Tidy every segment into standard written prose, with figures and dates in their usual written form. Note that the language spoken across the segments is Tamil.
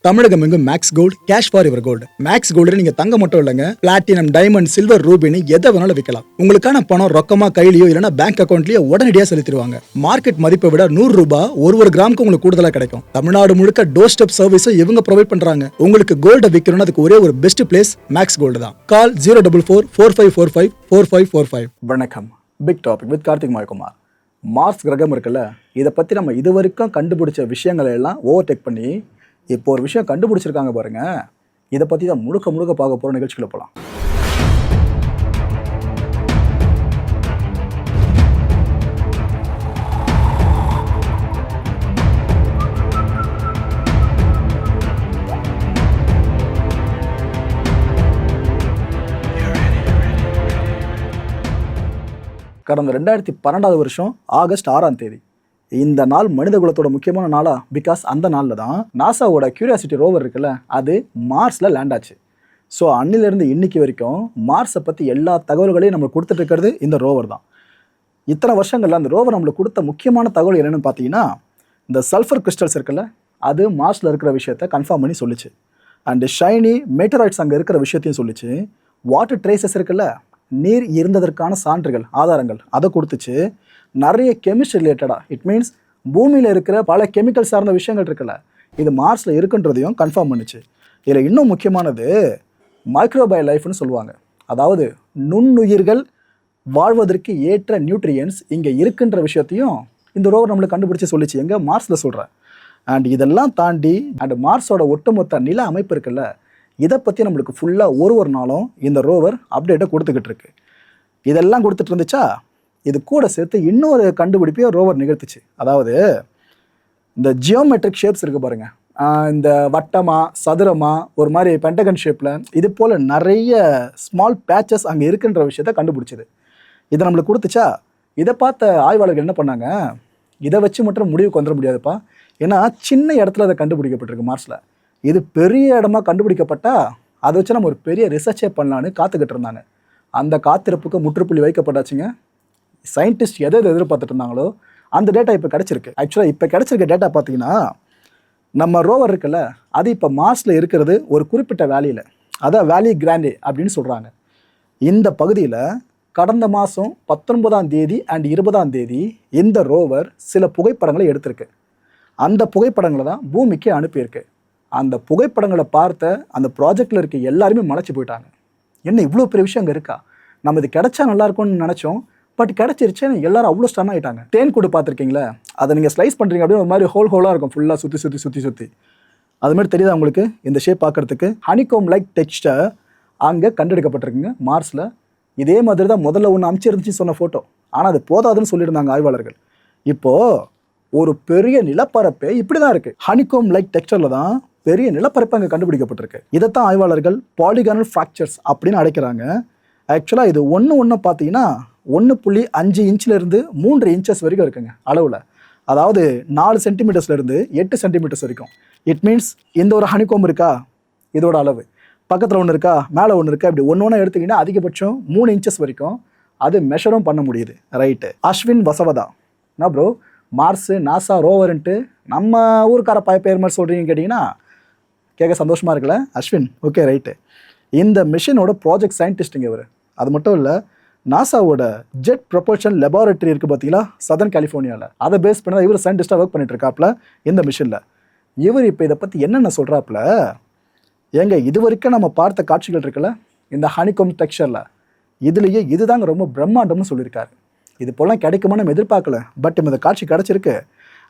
தமிழகம் எங்கும் Max Gold cash for your gold. Max Gold நீங்க தங்க மட்டும் இல்லைங்க, பிளாட்டினம், டைமண்ட், சில்வர், ரூபினி எதை வேணாலும் விற்கலாம். உங்களுக்கான பணம் ரொக்கமா கையிலயோ இல்லைன்னா பேங்க் அக்கௌண்ட்லயோ உடனடியாக செலுத்திடுவாங்க. மார்க்கெட் மதிப்பை விட 100 ரூபாய் ஒரு கிராமுக்கு உங்களுக்கு கூடுதலாக கிடைக்கும். தமிழ்நாடு முழுக்க டோர் ஸ்டெப் சர்வீஸும் இவங்க ப்ரொவைட் பண்றாங்க. உங்களுக்கு கோல்ட விற்கணும்னு அதுக்கு ஒரே ஒரு பெஸ்ட் பிளேஸ் மேக்ஸ் கோல்டு தான். கால் 04445454545. வணக்கம். Big topic with Karthik Mayakumar. Mars கிரகம் இருக்குல்ல, இதை பத்தி நம்ம இதுவரைக்கும் கண்டுபிடிச்ச விஷயங்களை எல்லாம் ஓவர்டேக் பண்ணி இப்போ ஒரு விஷயம் கண்டுபிடிச்சிருக்காங்க பாருங்க. இதை பற்றி தான் முழுக்க பார்க்க போகிற நிகழ்ச்சிகளை போகலாம். கடந்த 2012 வருஷம் ஆகஸ்ட் 6ஆம் தேதி இந்த நாள் மனித குலத்தோட முக்கியமான நாளா? பிகாஸ் அந்த நாளில் தான் நாசாவோட கியூரியாசிட்டி ரோவர் இருக்குல்ல, அது மார்ஸில் லேண்ட் ஆச்சு. ஸோ அன்னிலிருந்து இன்னைக்கு வரைக்கும் மார்ஸை பற்றி எல்லா தகவல்களையும் நம்மளுக்கு கொடுத்துட்டு இருக்கிறது இந்த ரோவர் தான். இத்தனை வருஷங்களில் அந்த ரோவர் நம்மளுக்கு கொடுத்த முக்கியமான தகவல் என்னென்னு பார்த்தீங்கன்னா, இந்த சல்ஃபர் கிறிஸ்டல்ஸ் இருக்குல்ல, அது மார்ஸில் இருக்கிற விஷயத்த கன்ஃபார்ம் பண்ணி சொல்லிச்சு. அண்டு ஷைனி மெட்டராய்ட்ஸ் அங்கே இருக்கிற விஷயத்தையும் சொல்லிச்சு. வாட்டர் ட்ரேசஸ் இருக்குல்ல, நீர் இருந்ததற்கான சான்றுகள், ஆதாரங்கள், அதை கொடுத்துச்சு. நிறைய கெமிஸ்ட்ரி ரிலேட்டடாக, இட் மீன்ஸ் பூமியில் இருக்கிற பல கெமிக்கல் சார்ந்த விஷயங்கள் இருக்குல்ல, இது மார்ஸில் இருக்குன்றதையும் கன்ஃபார்ம் பண்ணுச்சு. இதில் இன்னும் முக்கியமானது மைக்ரோபயோ லைஃப்னு சொல்லுவாங்க. அதாவது நுண்ணுயிர்கள் வாழ்வதற்கு ஏற்ற நியூட்ரியன்ஸ் இங்கே இருக்குன்ற விஷயத்தையும் இந்த ரோவர் நம்மளுக்கு கண்டுபிடிச்சி சொல்லிச்சு. எங்கே? மார்ஸில் சொல்கிறேன். அண்ட் இதெல்லாம் தாண்டி அண்ட் மார்ஸோட ஒட்டுமொத்த நில அமைப்பு இருக்குல்ல, இதை பற்றி நம்மளுக்கு ஃபுல்லாக ஒரு நாளும் இந்த ரோவர் அப்டேட்டை கொடுத்துக்கிட்டு இருக்கு. இதெல்லாம் கொடுத்துட்டு இருந்துச்சா, இது கூட சேர்த்து இன்னொரு கண்டுபிடிப்பையும் ரோவர் நிகழ்த்துச்சு. அதாவது இந்த ஜியோமெட்ரிக் ஷேப்ஸ் இருக்குது பாருங்க, இந்த வட்டமாக, சதுரமாக, ஒரு மாதிரி பென்டகன் ஷேப்பில், இது போல் நிறைய ஸ்மால் பேச்சஸ் அங்கே இருக்குன்ற விஷயத்த கண்டுபிடிச்சிது. இதை நம்மளுக்கு கொடுத்துச்சா. இதை பார்த்த ஆய்வாளர்கள் என்ன பண்ணாங்க, இதை வச்சு மட்டும் முடிவுக்கு வந்துட முடியாதுப்பா, ஏன்னா சின்ன இடத்துல அதை கண்டுபிடிக்கப்பட்டிருக்கு மார்ஸில். இது பெரிய இடமா கண்டுபிடிக்கப்பட்டால் அதை வச்சு நம்ம ஒரு பெரிய ரிசர்ச்சே பண்ணலான்னு காத்துக்கிட்டு இருந்தாங்க. அந்த காத்திருப்புக்கு முற்றுப்புள்ளி வைக்கப்பட்டாச்சுங்க. சயின்டிஸ்ட் எதை எதிர்பார்த்துட்டு இருந்தாங்களோ அந்த டேட்டா இப்போ கிடச்சிருக்கு. ஆக்சுவலாக இப்போ கிடச்சிருக்க டேட்டா பார்த்தீங்கன்னா, நம்ம ரோவர் இருக்குல்ல, அது இப்போ மார்ஸில் இருக்கிறது ஒரு குறிப்பிட்ட வேலியில், அதான் வேலி கிராண்டே அப்படின்னு சொல்கிறாங்க. இந்த பகுதியில் கடந்த மாதம் 19ஆம் தேதி அண்ட் 20ஆம் தேதி இந்த ரோவர் சில புகைப்படங்களை எடுத்திருக்கு. அந்த புகைப்படங்களை தான் பூமிக்கு அனுப்பியிருக்கு. அந்த புகைப்படங்களை பார்த்த அந்த ப்ராஜெக்டில் இருக்க எல்லாருமே மலைச்சு போயிட்டாங்க. என்ன இவ்வளோ பெரிய விஷயம் அங்கே இருக்கா, நம்ம இது கிடைச்சா நல்லாயிருக்கும்னு நினச்சோம், பட் கிடச்சிருச்சு. எல்லாரும் அவ்வளோ ஸ்டன் ஆகிட்டாங்க. தேன் கூடு பார்த்துருக்கீங்களா, அதை நீங்கள் ஸ்லைஸ் பண்ணுறீங்க அப்படின்னு ஒரு மாதிரி ஹோலாக இருக்கும், ஃபுல்லாக சுற்றி அது மாதிரி தெரியுதா உங்களுக்கு? இந்த ஷேப் பார்க்குறதுக்கு ஹனிகோம் லைக் டெக்ஸ்டர் அங்கே கண்டெடுக்கப்பட்டிருக்குங்க மார்ஸில். இதே மாதிரி தான் முதல்ல ஒன்று அமைச்சிருந்துச்சு சொன்ன ஃபோட்டோ, ஆனால் அது போதாதுன்னு சொல்லியிருந்தாங்க ஆய்வாளர்கள். இப்போது ஒரு பெரிய நிலப்பரப்பே இப்படி தான் இருக்குது. ஹனிகோம் லைக் டெக்ஸ்டரில் தான் பெரிய நிலப்பரப்பு அங்கே கண்டுபிடிக்கப்பட்டிருக்கு. இதைத்தான் ஆய்வாளர்கள் பாலிகானல் ஃப்ராக்சர்ஸ் அப்படின்னு அழைக்கிறாங்க. ஆக்சுவலாக இது ஒன்று பார்த்தீங்கன்னா 1.5 இன்ச்சிலேருந்து 3 இன்ச்சஸ் வரைக்கும் இருக்குங்க அளவில். அதாவது 4 சென்டிமீட்டர்ஸ்லேருந்து 8 சென்டிமீட்டர்ஸ் வரைக்கும். இட் மீன்ஸ் இந்த ஒரு ஹனிகோம் இருக்கா, இதோட அளவு பக்கத்தில் ஒன்று இருக்கா, மேலே ஒன்று இருக்கா, இப்படி ஒன்று எடுத்திங்கன்னா அதிகபட்சம் 3 இன்ச்சஸ் வரைக்கும் அது மெஷரும் பண்ண முடியுது. ரைட்டு. அஸ்வின் வசவதா என்ன ப்ரோ, மார்ஸு நாசா ரோவர்ன்ட்டு நம்ம ஊருக்கார பேர் மாதிரி சொல்கிறீங்கன்னு கேட்டிங்கன்னா கேட்க சந்தோஷமாக இருக்குல்ல அஸ்வின்? Okay right. இந்த மிஷினோட ப்ராஜெக்ட் சயின்டிஸ்ட்டுங்க இவர். அது மட்டும் இல்லை, நாசாவோட ஜெட் ப்ரொபல்ஷன் லெபார்டரி இருக்குது பார்த்தீங்களா, சதர்ன் கலிஃபோர்னியாவில், அதை பேஸ் பண்ணி தான் இவர் சயின்டிஸ்டாக ஒர்க் பண்ணிட்டு இருக்காப்புல இந்த மிஷினில். இவர் இப்போ இதை பற்றி என்னென்ன சொல்கிறாப்புல, ஏங்க இது வரைக்கும் நம்ம பார்த்த காட்சிகள் இருக்குல்ல இந்த ஹனிகோம் டெக்ஸ்சரில், இதுலேயே இதுதாங்க ரொம்ப பிரம்மாண்டம்னு சொல்லியிருக்காரு. இது போலாம் கிடைக்குமா நம்ம எதிர்பார்க்கல, பட் இந்த காட்சி கிடச்சிருக்கு.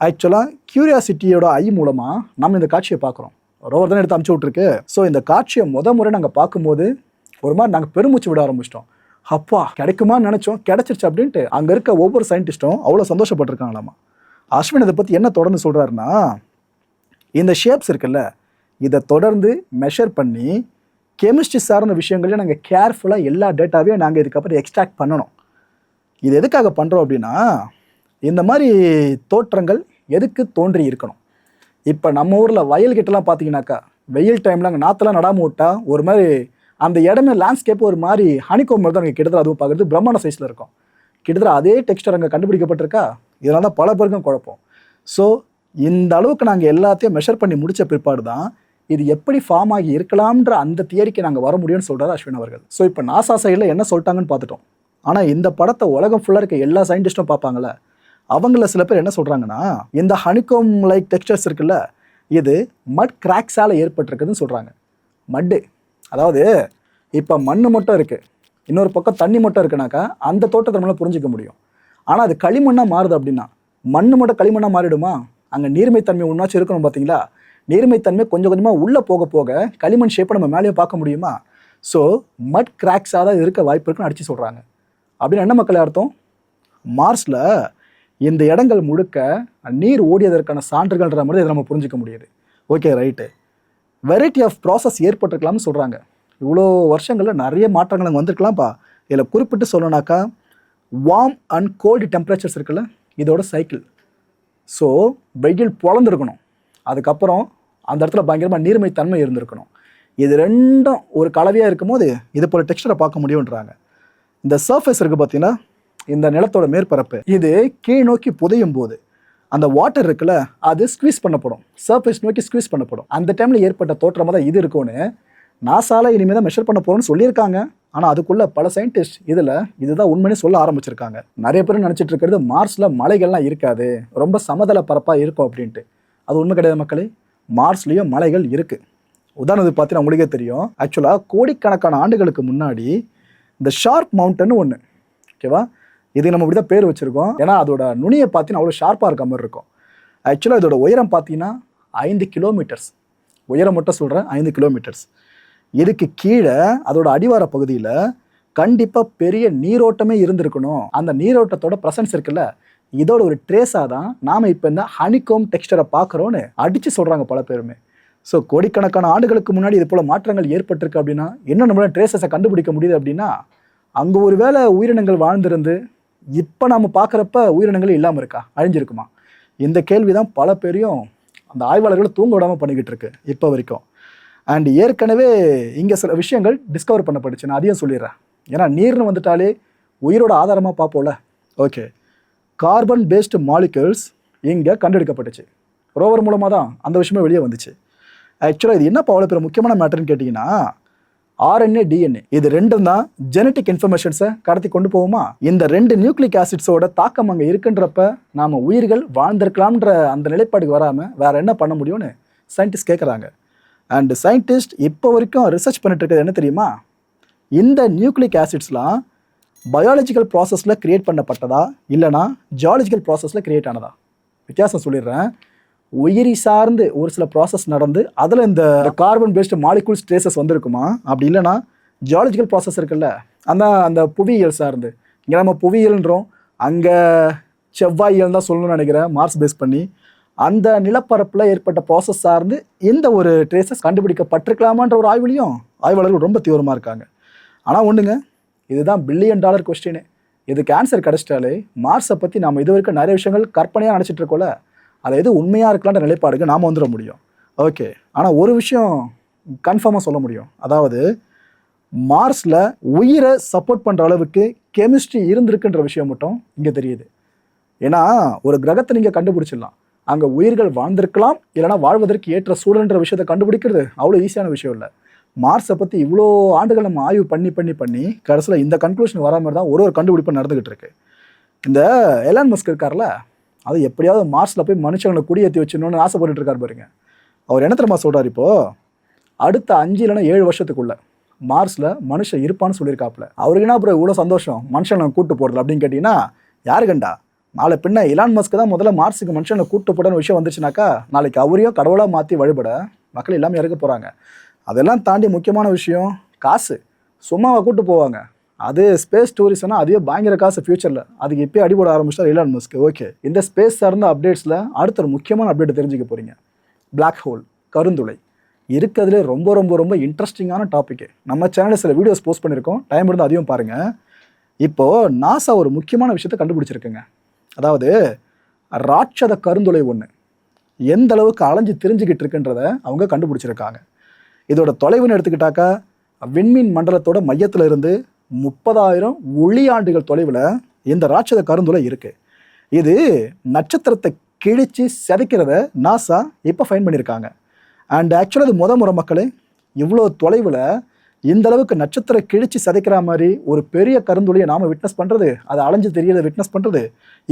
ஆக்சுவலாக கியூரியாசிட்டியோட ஐ மூலமாக நம்ம இந்த காட்சியை பார்க்குறோம். ரோவர் தானே எடுத்து அமுச்சு விட்ருக்கு. ஸோ இந்த காட்சியை முறை நாங்கள் பார்க்கும்போது ஒரு மாதிரி நாங்கள் பெருமூச்சு விட ஆரம்பிச்சிட்டோம். அப்பா கிடைக்குமான்னு நினச்சோம், கிடச்சிருச்சு அப்படின்ட்டு அங்கே இருக்க ஒவ்வொரு சயின்டிஸ்ட்டும் அவ்வளோ சந்தோஷப்பட்டிருக்காங்களாமா. அஸ்வின் இதை பற்றி என்ன தொடர்ந்து சொல்கிறாருன்னா, இந்த ஷேப்ஸ் இருக்குல்ல, இதை தொடர்ந்து மெஷர் பண்ணி கெமிஸ்ட்ரி சார்ந்த விஷயங்களையும் நாங்கள் கேர்ஃபுல்லாக எல்லா டேட்டாவையும் நாங்கள் இதுக்கப்புறம் எக்ஸ்ட்ராக்ட் பண்ணணும். இது எதுக்காக பண்ணுறோம் அப்படின்னா, இந்த மாதிரி தோற்றங்கள் எதுக்கு தோன்றி இருக்கணும். இப்போ நம்ம ஊரில் வயல்கிட்டலாம் பார்த்தீங்கன்னாக்கா வெயில் டைமில் அங்கே நாற்றெல்லாம் நடாமல் விட்டால் ஒரு மாதிரி அந்த இடமே லேண்ட்ஸ்கேப் ஒரு மாதிரி ஹனிகோம் மாதிரி தான் அங்கே கிட்டத்தட்ட அதுவும் பார்க்குறது பிரம்மாண்ட சைஸில் இருக்கும். கிட்டத்தட்ட அதே டெக்ஸ்டர் அங்கே கண்டுபிடிக்கப்பட்டிருக்கா. இதனால தான் பல பேருக்கும் குழப்பம். ஸோ இந்த அளவுக்கு நாங்கள் எல்லாத்தையும் மெஷர் பண்ணி முடித்த பிற்பாடு தான் இது எப்படி ஃபார்ம் ஆகி இருக்கலாம்ன்ற அந்த தியரிக்கு நாங்கள் வர முடியும்னு சொல்கிறார் அஸ்வின் அவர்கள். ஸோ இப்போ நாசா சைடில் என்ன சொல்லிட்டாங்கன்னு பார்த்துட்டோம். ஆனால் இந்த படத்தை உலகம் ஃபுல்லாக இருக்க எல்லா சயின்டிஸ்ட்டும் பார்ப்பாங்கள்ல, அவங்கள சில பேர் என்ன சொல்கிறாங்கன்னா, இந்த ஹனிகோம் லைக் டெக்ஸ்சர்ஸ் இருக்குல்ல, இது மட் கிராக்ஸால் ஏற்பட்டிருக்குதுன்னு சொல்கிறாங்க. மட்டு அதாவது இப்போ மண் மட்டும் இருக்குது, இன்னொரு பக்கம் தண்ணி மட்டும் இருக்குனாக்கா அந்த தோட்டத்தை நம்மளால் புரிஞ்சிக்க முடியும். ஆனால் அது களிமண்ணாக மாறுது அப்படின்னா, மண் மட்டும் களிமண்ணாக மாறிடுமா? அங்கே நீர்மைத்தன்மை ஒன்றாச்சும் இருக்கணும் பார்த்தீங்களா? நீர்மைத்தன்மை கொஞ்சம் கொஞ்சமாக உள்ளே போக போக களிமண் ஷேப்பை நம்ம மேலேயும் பார்க்க முடியுமா? ஸோ மட் கிராக்ஸாக தான் இருக்க வாய்ப்பு இருக்குன்னு அடித்து சொல்கிறாங்க. அப்படின்னு என்ன மக்களே அர்த்தம்? மார்ஸில் இந்த இடங்கள் முழுக்க நீர் ஓடியதற்கான சான்றுகள்ன்ற மாதிரி இதை நம்ம புரிஞ்சிக்க முடியுது. Okay right, variety of process ஏற்பட்டிருக்கலாம்னு சொல்கிறாங்க. இவ்வளோ வருஷங்களில் நிறைய மாற்றங்கள் அங்கே வந்திருக்கலாம்ப்பா. இதில் குறிப்பிட்டு சொல்லணுனாக்கா வார்ம் அண்ட் கோல்டு டெம்பரேச்சர்ஸ் இருக்குல்ல, இதோட சைக்கிள். ஸோ வெயில் பொழந்துருக்கணும், அதுக்கப்புறம் அந்த இடத்துல பயங்கரமாக நீர்மை தன்மை இருந்திருக்கணும். இது ரெண்டும் ஒரு கலவையாக இருக்கும்போது இது போல் டெக்ஸ்டரை பார்க்க முடியுன்றாங்க. இந்த சர்ஃபேஸ் இருக்குது பார்த்தீங்கன்னா, இந்த நிலத்தோட மேற்பரப்பு, இது கீழ் நோக்கி புதையும் போது அந்த வாட்டர் இருக்குல்ல, அது ஸ்குவீஸ் பண்ணப்படும், சர்ஃபேஸ் நோக்கி ஸ்குவீஸ் பண்ணப்படும். அந்த டைமில் ஏற்பட்ட தோற்றமாக தான் இது இருக்கும்னு நாசால இனிமேல் தான் மெஷர் பண்ண போகிறோன்னு சொல்லியிருக்காங்க. ஆனால் அதுக்குள்ளே பல சயின்டிஸ்ட் இதில் இதுதான் உண்மைன்னு சொல்ல ஆரம்பிச்சிருக்காங்க. நிறைய பேர் நினச்சிட்டு இருக்கிறது மார்ஸில் மலைகள்லாம் இருக்காது, ரொம்ப சமதள பரப்பாக இருக்கும் அப்படின்ட்டு. அது உண்மை கிடையாது மக்களே. மார்ஸ்லேயும் மலைகள் இருக்குது. உதாரணத்துக்கு பார்த்தீங்கன்னா உங்களுக்கே தெரியும், ஆக்சுவலாக கோடிக்கணக்கான ஆண்டுகளுக்கு முன்னாடி இந்த ஷார்ப் மவுண்டன் ஒன்று, ஓகேவா, இது நம்ம இப்படி தான் பேர் வச்சுருக்கோம். ஏன்னா அதோட நுனியை பார்த்தீங்கன்னா அவ்வளோ ஷார்ப்பாக இருக்க மாதிரி இருக்கும். ஆக்சுவலாக இதோட உயரம் பார்த்தீங்கன்னா 5 கிலோமீட்டர்ஸ். உயரம் மட்டும் சொல்கிறேன், 5 கிலோமீட்டர்ஸ். இதுக்கு கீழே அதோட அடிவார பகுதியில் கண்டிப்பாக பெரிய நீரோட்டமே இருந்திருக்கணும். அந்த நீரோட்டத்தோட ப்ரெசன்ஸ் இருக்குல்ல, இதோட ஒரு ட்ரேஸாக தான் நாம் இப்போ இந்த ஹனிகோம் டெக்ஸ்டரை பார்க்குறோன்னு அடித்து சொல்கிறாங்க பல பேருமே. ஸோ கோடிக்கணக்கான ஆண்டுகளுக்கு முன்னாடி இது போல் மாற்றங்கள் ஏற்பட்டிருக்கு அப்படின்னா என்ன நம்மளால் ட்ரேசஸை கண்டுபிடிக்க முடியுது அப்படின்னா, அங்கே ஒரு வேளை உயிரினங்கள் வாழ்ந்திருந்து இப்போ நாம் பார்க்குறப்ப உயிரினங்கள் இல்லாமல் இருக்கா, அழிஞ்சிருக்குமா? இந்த கேள்வி தான் பல பேரையும் அந்த ஆய்வாளர்களை தூங்க விடாமல் பண்ணிக்கிட்டு இருக்கு இப்போ வரைக்கும். அண்ட் ஏற்கனவே இங்கே சில விஷயங்கள் டிஸ்கவர் பண்ணப்பட்டுச்சு, நான் அதையும் சொல்லிடுறேன். ஏன்னா நீர்னு வந்துட்டாலே உயிரோட ஆதாரமாக பார்ப்போம்ல. ஓகே, கார்பன் பேஸ்டு மாலிகூல்ஸ் இங்கே கண்டெடுக்கப்பட்டுச்சு. ரோவர் மூலமாக தான் அந்த விஷயமே வெளியே வந்துச்சு. ஆக்சுவலாக இது என்னப்பா அவ்வளோ பெரிய முக்கியமான மேட்டர்னு கேட்டிங்கன்னா, ஆர்என்ஏ டிஎன்ஏ இது ரெண்டும் தான் ஜெனட்டிக் இன்ஃபர்மேஷன்ஸை கடத்தி கொண்டு போகுமா. இந்த 2 நியூக்ளிக் ஆசிட்ஸோட தாக்கம் அங்கே இருக்குன்றப்ப நாம் உயிர்கள் வாழ்ந்திருக்கலாம்ன்ற அந்த நிலைப்பாடுக்கு வராமல் வேறு என்ன பண்ண முடியும்னு சயின்டிஸ்ட் கேட்குறாங்க. அண்ட் சயின்டிஸ்ட் இப்போ வரைக்கும் ரிசர்ச் பண்ணிட்டு இருக்கிறது என்ன தெரியுமா, இந்த நியூக்ளிக் ஆசிட்ஸ்லாம் பயாலஜிக்கல் ப்ராசஸில் கிரியேட் பண்ணப்பட்டதா இல்லைனா ஜியாலஜிக்கல் ப்ராசஸில் கிரியேட் ஆனதா? வித்தியாசம் சொல்லிடுறேன். உயிரி சார்ந்து ஒரு சில ப்ராசஸ் நடந்து அதில் இந்த கார்பன் பேஸ்டு மாலிகூல்ஸ் ட்ரேசஸ் வந்திருக்குமா, அப்படி இல்லைனா ஜியாலஜிக்கல் ப்ராசஸ் இருக்குல்ல, அந்த புவியியல் சார்ந்து, இங்கே நம்ம புவியியல்ன்றோம், அங்கே செவ்வாயியல் தான் சொல்லணும்னு நினைக்கிறேன், மார்ஸ் பேஸ் பண்ணி அந்த நிலப்பரப்பில் ஏற்பட்ட ப்ராசஸ் சார்ந்து இந்த ஒரு ட்ரேசஸ் கண்டுபிடிக்கப்பட்டிருக்கலாமான்ற ஒரு ஆய்வுலையும் ஆய்வாளர்கள் ரொம்ப தீவிரமாக இருக்காங்க. ஆனால் ஒன்றுங்க, இதுதான் $1 பில்லியன் கொஸ்டின். இதுக்கு ஆன்சர் கிடச்சிட்டாலே மார்ஸை பற்றி நாம் இது வரைக்கும் நிறைய விஷயங்கள் கற்பனையாக நினச்சிட்டு இருக்கோம்ல, அதை எது உண்மையாக இருக்கலான்ற நிலைப்பாடுக்கு நாம் வந்துட முடியும். ஓகே, ஆனால் ஒரு விஷயம் கன்ஃபார்மாக சொல்ல முடியும், அதாவது மார்ஸில் உயிரை சப்போர்ட் பண்ணுற அளவுக்கு கெமிஸ்ட்ரி இருந்திருக்குன்ற விஷயம் மட்டும் இங்கே தெரியுது. ஏன்னா ஒரு கிரகத்தை நீங்கள் கண்டுபிடிச்சிடலாம், அங்கே உயிர்கள் வாழ்ந்திருக்கலாம் இல்லைனா வாழ்வதற்கு ஏற்ற சூழல்ன்ற விஷயத்தை கண்டுபிடிக்கிறது அவ்வளோ ஈஸியான விஷயம் இல்லை. மார்ஸை பற்றி இவ்வளோ ஆண்டுகள் நம்ம ஆய்வு பண்ணி கடைசியில் இந்த கன்க்ளூஷன் வர மாதிரி தான் ஒரு கண்டுபிடிப்பு நடந்துக்கிட்டு இருக்கு. இந்த எலான் மஸ்க் இருக்கார்ல, அது எப்படியாவது மார்ஸில் போய் மனுஷங்களை குடியேற்றி வச்சிடணும்னு ஆசைப்பட்டு இருக்கார் பாருங்க. அவர் என்ன தெரியுமா சொல்கிறார், இப்போது அடுத்த 5 இல்லைனா 7 வருஷத்துக்குள்ள மார்ஸில் மனுஷன் இருப்பான்னு சொல்லியிருக்காப்புல. அவருக்கு என்ன அப்புறம் இவ்வளோ சந்தோஷம் மனுஷனை கூட்டு போடுறது அப்படின்னு கேட்டிங்கன்னா, யாரு கண்டா, நாளை பின்ன எலான் மஸ்க் தான் முதல்ல மார்ஸுக்கு மனுஷனை கூட்டு போடணும் விஷயம் வந்துச்சுனாக்கா நாளைக்கு அவரையும் கடவுளாக மாற்றி வழிபட மக்கள் எல்லாமே இறக்க போகிறாங்க. அதெல்லாம் தாண்டி முக்கியமான விஷயம் காசு. சும்மாவை கூட்டு போவாங்க, அது ஸ்பேஸ் டூரிசம்னா அதுவே பயங்கர காசு ஃபியூச்சரில். அதுக்கு இப்போயே அடிபட ஆரம்பிச்சிட்டார் எலான் மஸ்க். ஓகே, இந்த ஸ்பேஸ் சார்ந்த அப்டேட்ஸில் அடுத்த ஒரு முக்கியமான அப்டேட் தெரிஞ்சுக்க போகிறீங்க. பிளாக் ஹோல், கருந்துளை இருக்கிறதுலே ரொம்ப ரொம்ப ரொம்ப இன்ட்ரெஸ்டிங்கான டாப்பிக்கு. நம்ம சேனலில் சில வீடியோஸ் போஸ்ட் பண்ணியிருக்கோம், டைம் இருந்தால் அதையும் பாருங்கள். இப்போது நாசா ஒரு முக்கியமான விஷயத்தை கண்டுபிடிச்சிருக்குங்க. அதாவது ராட்சத கருந்துளை ஒன்று எந்த அளவுக்கு அலைஞ்சு தெரிஞ்சுக்கிட்டு இருக்குன்றதை அவங்க கண்டுபிடிச்சிருக்காங்க. இதோட தொலைவுன்னு எடுத்துக்கிட்டாக்கா விண்மீன் மண்டலத்தோட மையத்தில் இருந்து 30,000 ஒளியாண்டுகள் தொலைவில் இந்த ராட்சத கருந்துளை இருக்குது. இது நட்சத்திரத்தை கிழிச்சு சிதைக்கிறத நாசா இப்போ ஃபைன் பண்ணியிருக்காங்க. அண்ட் ஆக்சுவலாக அது முறை மக்களே இவ்வளோ தொலைவில் இந்த அளவுக்கு நட்சத்திர கிழிச்சு சதைக்கிற மாதிரி ஒரு பெரிய கருந்துளையை நாம் விட்னஸ் பண்ணுறது, அதை அலைஞ்சு தெரியறதை விட்னஸ் பண்ணுறது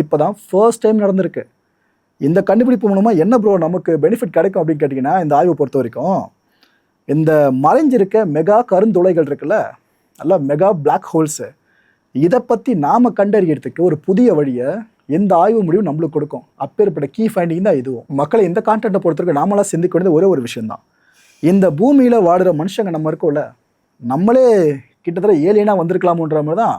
இப்போ தான் ஃபர்ஸ்ட் டைம் நடந்திருக்கு. இந்த கண்டுபிடிப்பு மூலமாக என்ன ப்ரோ நமக்கு பெனிஃபிட் கிடைக்கும் அப்படின்னு கேட்டிங்கன்னா, இந்த ஆய்வை பொறுத்த வரைக்கும் இந்த மறைஞ்சிருக்க மெகா கருந்துளைகள் இருக்குல்ல, நல்லா மெகா பிளாக் ஹோல்ஸு, இதை பற்றி நாம் கண்டறியறதுக்கு ஒரு புதிய வழியை இந்த ஆய்வு முடிவு நம்மளுக்கு கொடுக்கும். அப்பேற்பட்ட கீ ஃபைண்டிங் தான் இதுவும். மக்களை இந்த கான்டென்ட்டை பொறுத்தவரைக்கும் நாமளாக சிந்திக்க வேண்டியது ஒரே ஒரு விஷயந்தான். இந்த பூமியில் வாடுற மனுஷங்க நம்ம இருக்கோம்ல, நம்மளே கிட்டத்தட்ட ஏலியனாக வந்திருக்கலாமுன்ற மாதிரி தான்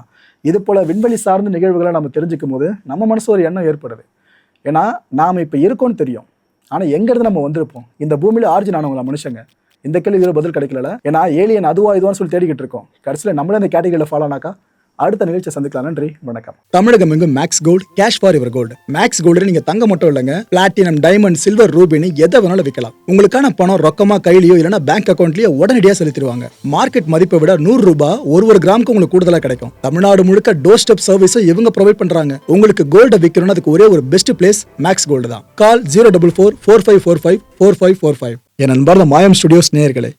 இது போல் விண்வெளி சார்ந்த நிகழ்வுகளை நம்ம தெரிஞ்சுக்கும் போது நம்ம மனசு ஒரு எண்ணம் ஏற்படுது. ஏன்னா நாம் இப்போ இருக்கோன்னு தெரியும், ஆனால் எங்கேருந்து நம்ம வந்திருப்போம், இந்த பூமியில் ஆர்ஜின் ஆனவங்களா மனுஷங்க, இந்த கேள்வி பதில் கிடைக்கல. ஏன்னா ஏலியன் அதுவா இதுவான்னு சொல்லி தேடிக்கிட்டு இருக்கோம். கடைசியில் நம்மளே இந்த கேட்டகரியில் ஃபாலோ ஆனாக்கா அடுத்த நிகழ்ச்சியை சந்திக்கலாம். நன்றி, வணக்கம். தமிழகம் எங்கும் Max Gold, cash for your gold. Max Gold நீங்க தங்க மட்டும் இல்லைங்க, பிளாட்டினம், டைமண்ட், சில்வர், ரூபினி எதை வேணாலும் விற்கலாம். உங்களுக்கான பணம் ரொக்கமா கையிலயோ இல்லைன்னா பேங்க் அக்கௌண்ட்லயோ உடனடியாக செலுத்திடுவாங்க. மார்க்கெட் மதிப்பை விட 100 ரூபாய் ஒரு கிராமுக்கு உங்களுக்கு கூடுதலாக கிடைக்கும். தமிழ்நாடு முழுக்க டோர் ஸ்டெப் சர்வீஸை இவங்க ப்ரொவைட் பண்றாங்க. உங்களுக்கு கோல்டை விற்கணும்னு அதுக்கு ஒரே ஒரு பெஸ்ட் பிளேஸ் மேக்ஸ் கோல்டு தான். கால் 04445454545. என் அன்பார்ந்த மாயம் ஸ்டுடியோஸ் நேயர்களே,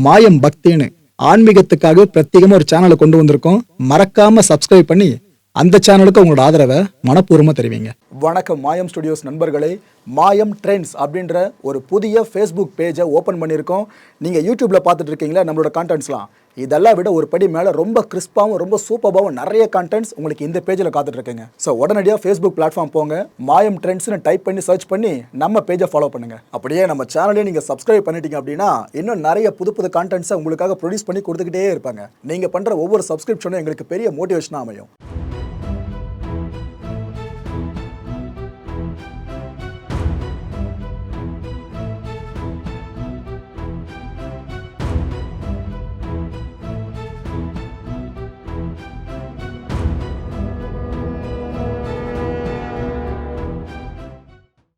மாயம் பக்தின்னு ஆன்மீகத்துக்காக பிரத்யேகமாக ஒரு சேனலை கொண்டு வந்திருக்கோம். மறக்காம சப்ஸ்கிரைப் பண்ணி அந்த சேனலுக்கு உங்களோட ஆதரவை மனப்பூர்வமாக தெரிவிங்க. வணக்கம் மாயம் ஸ்டுடியோஸ் நண்பர்களே. மாயம் ட்ரெண்ட்ஸ் அப்படின்ற ஒரு புதிய ஃபேஸ்புக் பேஜை ஓப்பன் பண்ணியிருக்கோம். நீங்கள் யூடியூப்பில் பார்த்துட்டு இருக்கீங்களா நம்மளோட கான்டென்ட்ஸ்லாம், இதெல்லாம் விட ஒரு படி மேலே ரொம்ப கிறிஸ்பாகவும் ரொம்ப சூப்பராகவும் நிறைய கான்டென்ட்ஸ் உங்களுக்கு இந்த பேஜில் காத்துட்ருக்குங்க. ஸோ உடனடியாக ஃபேஸ்புக் பிளாட்ஃபார்ம் போங்க, மாயம் ட்ரெண்ட்ஸ்னு டைப் பண்ணி சர்ச் பண்ணி நம்ம பேஜை ஃபாலோ பண்ணுங்கள். அப்படியே நம்ம சேனலையும் நீங்கள் சப்ஸ்கிரைப் பண்ணிட்டீங்க அப்படின்னா இன்னும் நிறைய புது கான்டென்ட்ஸை உங்களுக்காக ப்ரொடியூஸ் பண்ணி கொடுத்துக்கிட்டே இருப்பாங்க. நீங்கள் பண்ணுற ஒவ்வொரு சப்ஸ்கிரிப்ஷனும் எங்களுக்கு பெரிய மோட்டிவேஷனாக அமையும்.